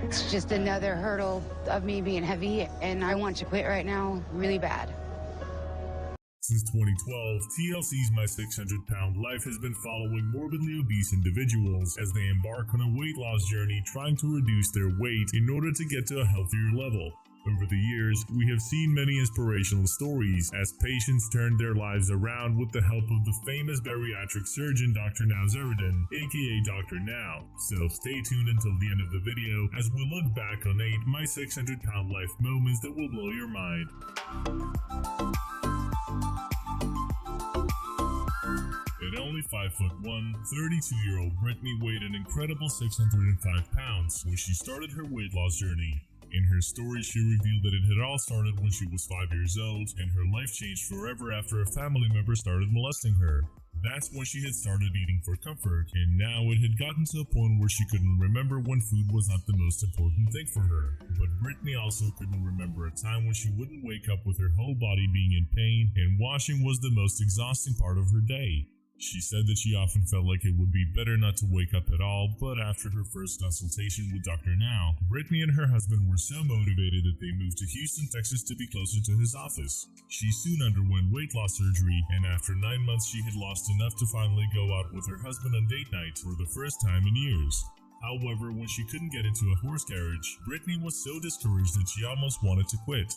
It's just another hurdle of me being heavy, and I want to quit right now really bad. Since 2012, TLC's My 600-Pound Life has been following morbidly obese individuals as they embark on a weight loss journey trying to reduce their weight in order to get to a healthier level. Over the years, we have seen many inspirational stories as patients turned their lives around with the help of the famous bariatric surgeon Dr. Now Zerdin, aka Dr. Now. So stay tuned until the end of the video as we look back on 8 My 600-Pound Life moments that will blow your mind. At only 5'1", 32-year-old Brittani weighed an incredible 605 pounds when she started her weight loss journey. In her story, she revealed that it had all started when she was 5 years old, and her life changed forever after a family member started molesting her. That's when she had started eating for comfort, and now it had gotten to a point where she couldn't remember when food was not the most important thing for her. But Brittani also couldn't remember a time when she wouldn't wake up with her whole body being in pain, and washing was the most exhausting part of her day. She said that she often felt like it would be better not to wake up at all, but after her first consultation with Dr. Now, Brittani and her husband were so motivated that they moved to Houston, Texas to be closer to his office. She soon underwent weight loss surgery, and after 9 months she had lost enough to finally go out with her husband on date night for the first time in years. However, when she couldn't get into a horse carriage, Brittani was so discouraged that she almost wanted to quit.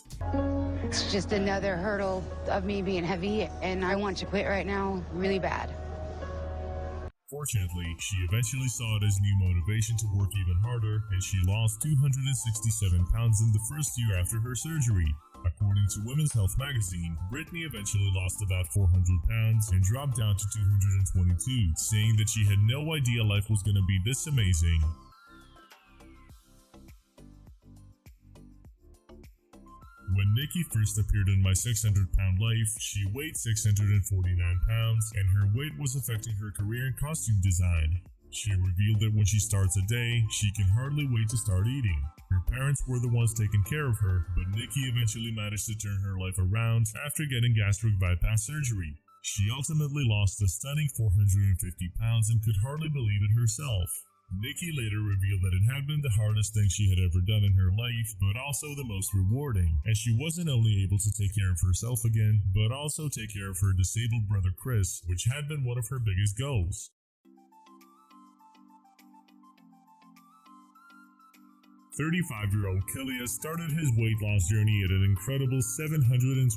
It's just another hurdle of me being heavy, and I want to quit right now really bad. Fortunately, she eventually saw it as new motivation to work even harder, and she lost 267 pounds in the first year after her surgery. According to Women's Health magazine, Brittani eventually lost about 400 pounds and dropped down to 222, saying that she had no idea life was going to be this amazing. When Nikki first appeared in My 600-Pound Life, she weighed 649 pounds, and her weight was affecting her career in costume design. She revealed that when she starts a day, she can hardly wait to start eating. Her parents were the ones taking care of her, but Nikki eventually managed to turn her life around after getting gastric bypass surgery. She ultimately lost a stunning 450 pounds and could hardly believe it herself. Nikki later revealed that it had been the hardest thing she had ever done in her life, but also the most rewarding, as she wasn't only able to take care of herself again, but also take care of her disabled brother Chris, which had been one of her biggest goals. 35-year-old Cillias started his weight loss journey at an incredible 729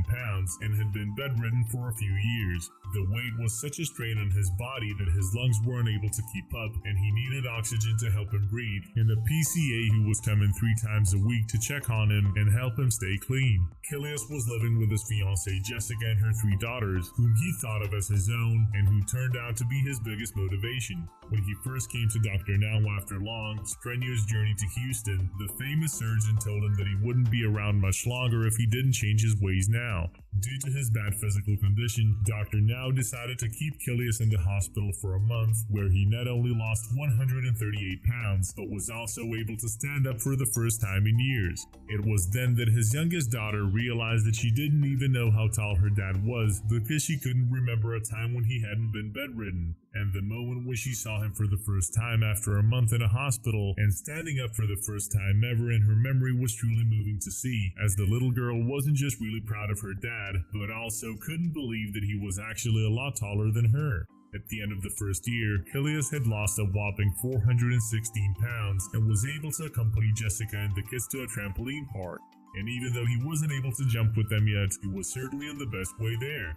pounds and had been bedridden for a few years. The weight was such a strain on his body that his lungs weren't able to keep up, and he needed oxygen to help him breathe, and a PCA who was coming 3 times a week to check on him and help him stay clean. Cillias was living with his fiancée Jessica and her 3 daughters, whom he thought of as his own and who turned out to be his biggest motivation. When he first came to Dr. Now after a long, strenuous journey to Houston, the famous surgeon told him that he wouldn't be around much longer if he didn't change his ways now. Due to his bad physical condition, Dr. Now decided to keep Cillias in the hospital for a month, where he not only lost 138 pounds, but was also able to stand up for the first time in years. It was then that his youngest daughter realized that she didn't even know how tall her dad was because she couldn't remember a time when he hadn't been bedridden. And the moment when she saw him for the first time after a month in a hospital and standing up for the first time ever in her memory was truly moving to see, as the little girl wasn't just really proud of her dad, but also couldn't believe that he was actually a lot taller than her. At the end of the first year, Cillias had lost a whopping 416 pounds and was able to accompany Jessica and the kids to a trampoline park. And even though he wasn't able to jump with them yet, he was certainly on the best way there.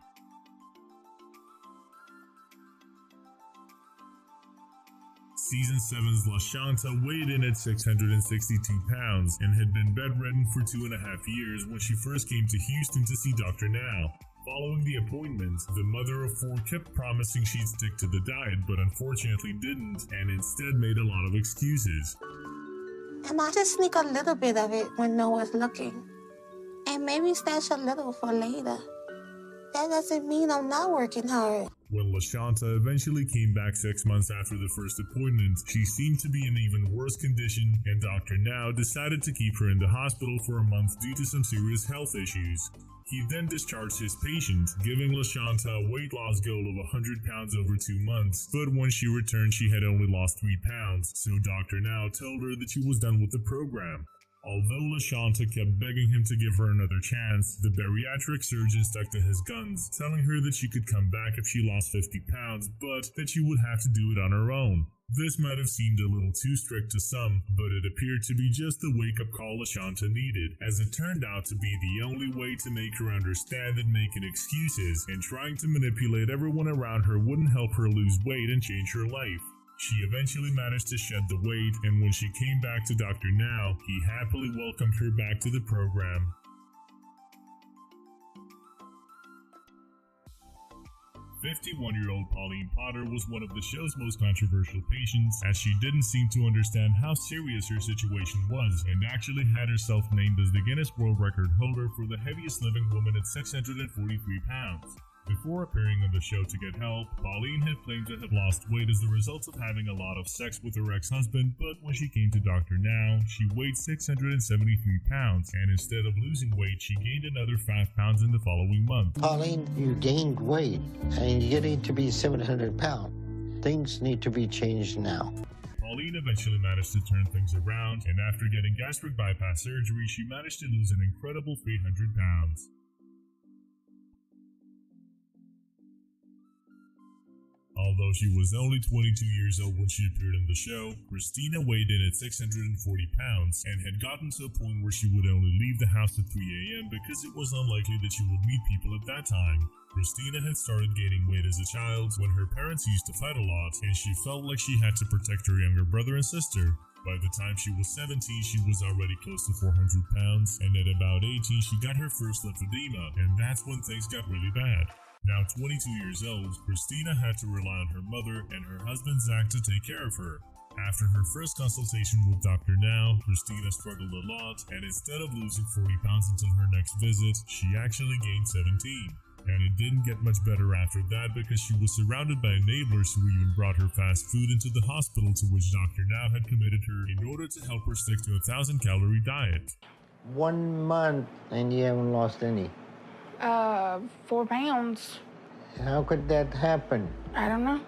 Season 7's Lashanta weighed in at 662 pounds and had been bedridden for 2.5 years when she first came to Houston to see Dr. Now. Following the appointment, the mother of 4 kept promising she'd stick to the diet, but unfortunately didn't, and instead made a lot of excuses. And I just sneak a little bit of it when no one's looking. And maybe stash a little for later. That doesn't mean I'm not working hard. When Lashanta eventually came back 6 months after the first appointment, she seemed to be in even worse condition, and Dr. Now decided to keep her in the hospital for a month due to some serious health issues. He then discharged his patient, giving Lashanta a weight loss goal of 100 pounds over 2 months, but when she returned she had only lost 3 pounds, so Dr. Now told her that she was done with the program. Although Lashanta kept begging him to give her another chance, the bariatric surgeon stuck to his guns, telling her that she could come back if she lost 50 pounds, but that she would have to do it on her own. This might have seemed a little too strict to some, but it appeared to be just the wake-up call Lashanta needed, as it turned out to be the only way to make her understand that making excuses and trying to manipulate everyone around her wouldn't help her lose weight and change her life. She eventually managed to shed the weight, and when she came back to Dr. Now, he happily welcomed her back to the program. 51-year-old Pauline Potter was one of the show's most controversial patients, as she didn't seem to understand how serious her situation was, and actually had herself named as the Guinness World Record holder for the heaviest living woman at 643 pounds. Before appearing on the show to get help, Pauline had claimed to have lost weight as the result of having a lot of sex with her ex-husband, but when she came to Dr. Now, she weighed 673 pounds, and instead of losing weight, she gained another 5 pounds in the following month. Pauline, you gained weight, and you're getting to be 700 pounds. Things need to be changed now. Pauline eventually managed to turn things around, and after getting gastric bypass surgery, she managed to lose an incredible 300 pounds. Although she was only 22 years old when she appeared on the show, Christina weighed in at 640 pounds and had gotten to a point where she would only leave the house at 3 a.m. because it was unlikely that she would meet people at that time. Christina had started gaining weight as a child when her parents used to fight a lot, and she felt like she had to protect her younger brother and sister. By the time she was 17, she was already close to 400 pounds, and at about 18 she got her first lymphedema, and that's when things got really bad. Now 22 years old, Christina had to rely on her mother and her husband Zach to take care of her. After her first consultation with Dr. Now, Christina struggled a lot, and instead of losing 40 pounds until her next visit, she actually gained 17. And it didn't get much better after that because she was surrounded by enablers who even brought her fast food into the hospital to which Dr. Now had committed her in order to help her stick to a 1,000-calorie diet. 1 month and you haven't lost any. 4 pounds. How could that happen? I don't know.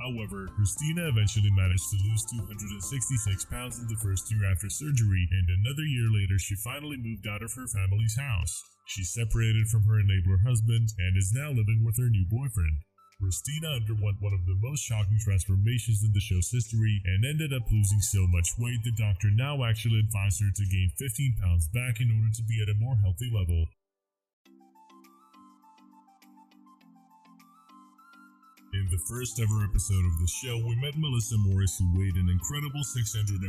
However, Christina eventually managed to lose 266 pounds in the first year after surgery, and another year later she finally moved out of her family's house. She separated from her enabler husband and is now living with her new boyfriend. Christina underwent one of the most shocking transformations in the show's history and ended up losing so much weight that Dr. Now actually advised her to gain 15 pounds back in order to be at a more healthy level. In the first ever episode of the show, we met Melissa Morris, who weighed an incredible 653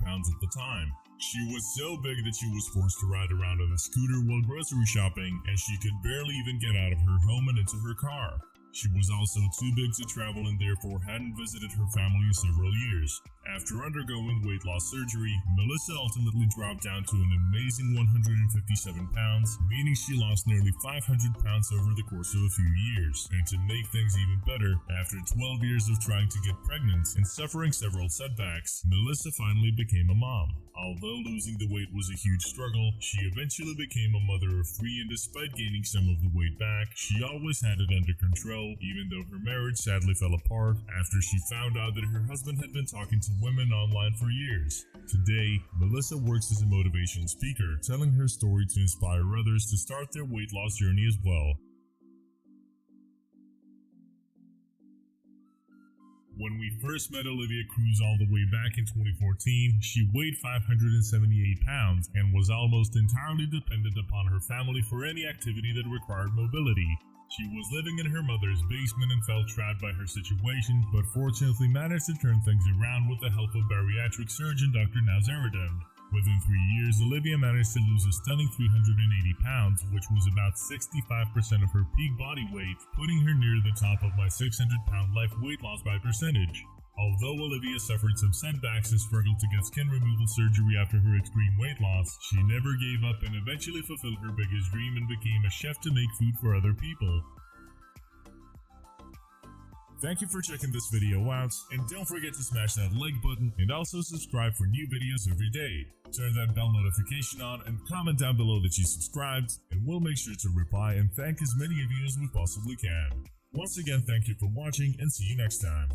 pounds at the time. She was so big that she was forced to ride around on a scooter while grocery shopping, and she could barely even get out of her home and into her car. She was also too big to travel and therefore hadn't visited her family in several years. After undergoing weight loss surgery, Melissa ultimately dropped down to an amazing 157 pounds, meaning she lost nearly 500 pounds over the course of a few years. And to make things even better, after 12 years of trying to get pregnant and suffering several setbacks, Melissa finally became a mom. Although losing the weight was a huge struggle, she eventually became a mother of 3, and despite gaining some of the weight back, she always had it under control, even though her marriage sadly fell apart after she found out that her husband had been talking to women online for years. Today, Melissa works as a motivational speaker, telling her story to inspire others to start their weight loss journey as well. When we first met Olivia Cruz all the way back in 2014, she weighed 578 pounds and was almost entirely dependent upon her family for any activity that required mobility. She was living in her mother's basement and felt trapped by her situation, but fortunately managed to turn things around with the help of bariatric surgeon Dr. Nazaradem. Within 3 years, Olivia managed to lose a stunning 380 pounds, which was about 65% of her peak body weight, putting her near the top of my 600-pound life weight loss by percentage. Although Olivia suffered some setbacks and struggled to get skin removal surgery after her extreme weight loss, she never gave up and eventually fulfilled her biggest dream and became a chef to make food for other people. Thank you for checking this video out, and don't forget to smash that like button and also subscribe for new videos every day. Turn that bell notification on and comment down below that you subscribed, and we'll make sure to reply and thank as many of you as we possibly can. Once again, thank you for watching and see you next time.